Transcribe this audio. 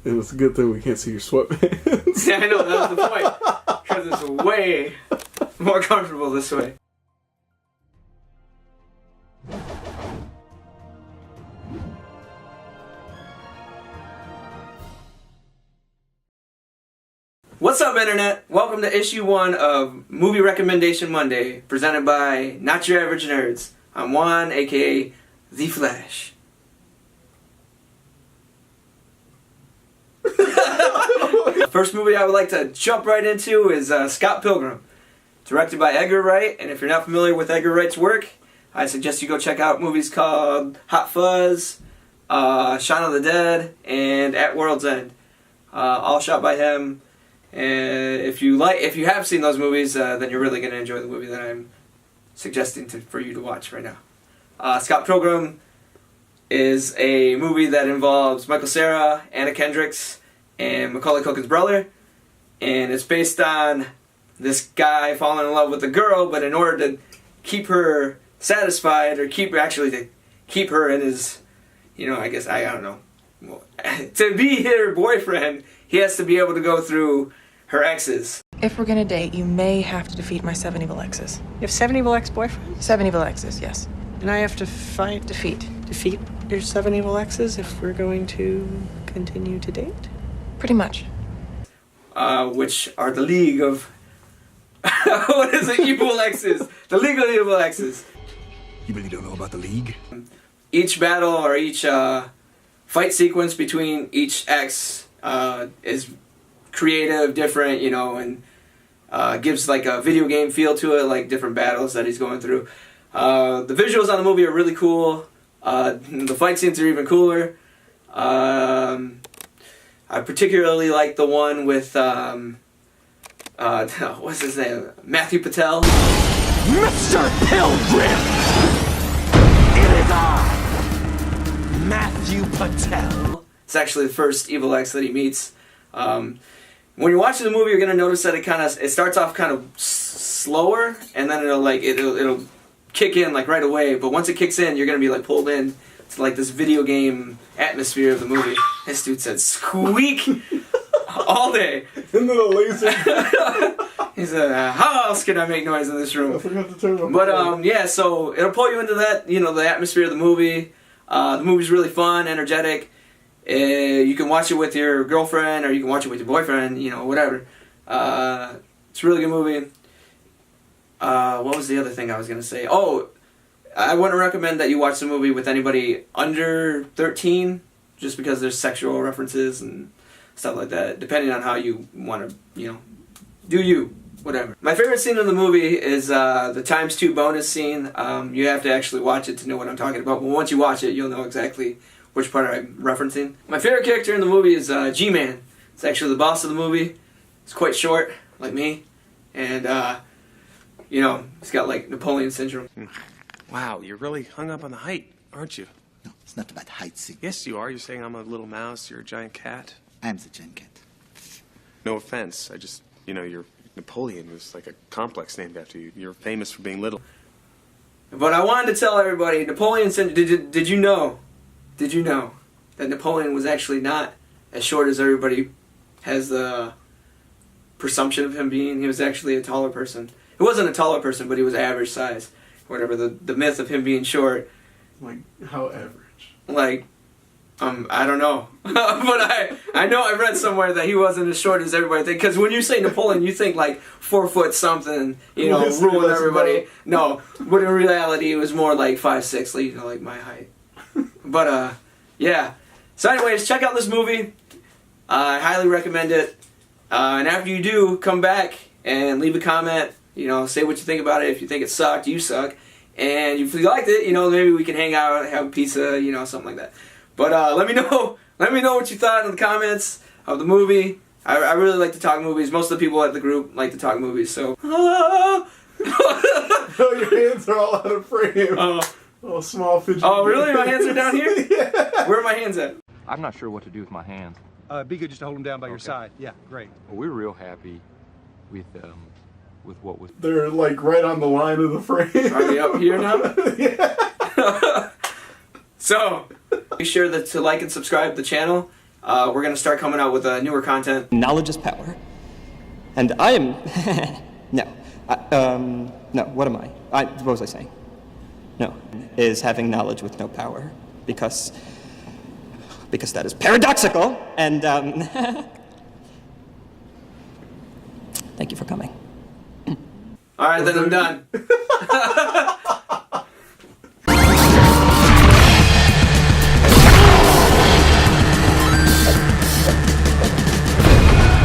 And it's a good thing we can't see your sweatpants. Yeah, I know, that was the point. Because it's way more comfortable this way. What's up, Internet? Welcome to Issue 1 of Movie Recommendation Monday, presented by Not Your Average Nerds. I'm Juan, A.K.A. The Flash. First movie I would like to jump right into is Scott Pilgrim, directed by Edgar Wright. And if you're not familiar with Edgar Wright's work, I suggest you go check out movies called Hot Fuzz, Shaun of the Dead, and At World's End. All shot by him. And if you have seen those movies, then you're really going to enjoy the movie that I'm suggesting for you to watch right now. Scott Pilgrim is a movie that involves Michael Cera, Anna Kendricks, and Macaulay Culkin's brother, and it's based on this guy falling in love with a girl, but in order to keep her satisfied, or to keep her in his, I guess, I don't know, to be her boyfriend, he has to be able to go through her exes. If we're gonna date, you may have to defeat my 7 evil exes. You have 7 evil ex-boyfriends? 7 evil exes, yes. And I have to defeat your 7 evil exes if we're going to continue to date? Pretty much. Which are the League of... what is it? Evil exes. The League of Evil Exes. You really don't know about the League? Each battle or each fight sequence between each ex is creative, different, and gives like a video game feel to it, like different battles that he's going through. The visuals on the movie are really cool. The fight scenes are even cooler. I particularly like the one with what's his name? Matthew Patel. Mr. Pilgrim! It is I, Matthew Patel. It's actually the first evil ex that he meets. When you're watching the movie, you're gonna notice that it starts off kind of slower, and then it'll kick in like right away. But once it kicks in, you're gonna be like pulled in to like this video game atmosphere of the movie. This dude said "squeak" all day. And then a laser. He said, "How else can I make noise in this room?" I forgot to turn on. But yeah, so it'll pull you into that, the atmosphere of the movie. The movie's really fun, energetic. You can watch it with your girlfriend, or you can watch it with your boyfriend, whatever. It's a really good movie. What was the other thing I was going to say? Oh, I wouldn't recommend that you watch the movie with anybody under 13, just because there's sexual references and stuff like that, depending on how you want to, do you, whatever. My favorite scene in the movie is the ×2 bonus scene. You have to actually watch it to know what I'm talking about, but once you watch it, you'll know exactly which part I'm referencing. My favorite character in the movie is G-Man. It's actually the boss of the movie. He's quite short, like me, and he's got like Napoleon syndrome. Wow, you're really hung up on the height, aren't you? No, it's not about height, see. Yes, you are. You're saying I'm a little mouse, you're a giant cat. I'm the giant cat. No offense, I just, you're Napoleon was like a complex named after you. You're famous for being little. But I wanted to tell everybody, Napoleon syndrome, did you know that Napoleon was actually not as short as everybody has the presumption of him being? He was actually a taller person. He wasn't a taller person, but he was average size. Whatever, the myth of him being short. Like, how average? Like, I don't know. But I know I read somewhere that he wasn't as short as everybody thinks. Because when you say Napoleon, you think like 4 foot something, ruling everybody. No, but in reality, it was more like 5'6", like my height. But, yeah. So anyways, check out this movie. I highly recommend it. And after you do, come back and leave a comment. Say what you think about it. If you think it sucked, you suck. And if you liked it, maybe we can hang out, have pizza, something like that. But let me know what you thought in the comments of the movie. I really like to talk movies. Most of the people at the group like to talk movies, so... Oh, your hands are all out of frame. Oh, small fidget. Oh, really? My hands are down here? Yeah. Where are my hands at? I'm not sure what to do with my hands. Be good just to hold them down by your side. Yeah, great. Well, we're real happy with what was... They're like right on the line of the frame. Are they up here now? Yeah. So, be sure to like and subscribe to the channel. We're gonna start coming out with newer content. Knowledge is power. And I am... no. No, what am I? What was I saying? No. Is having knowledge with no power. Because that is paradoxical, and, thank you for coming. Alright, then I'm done.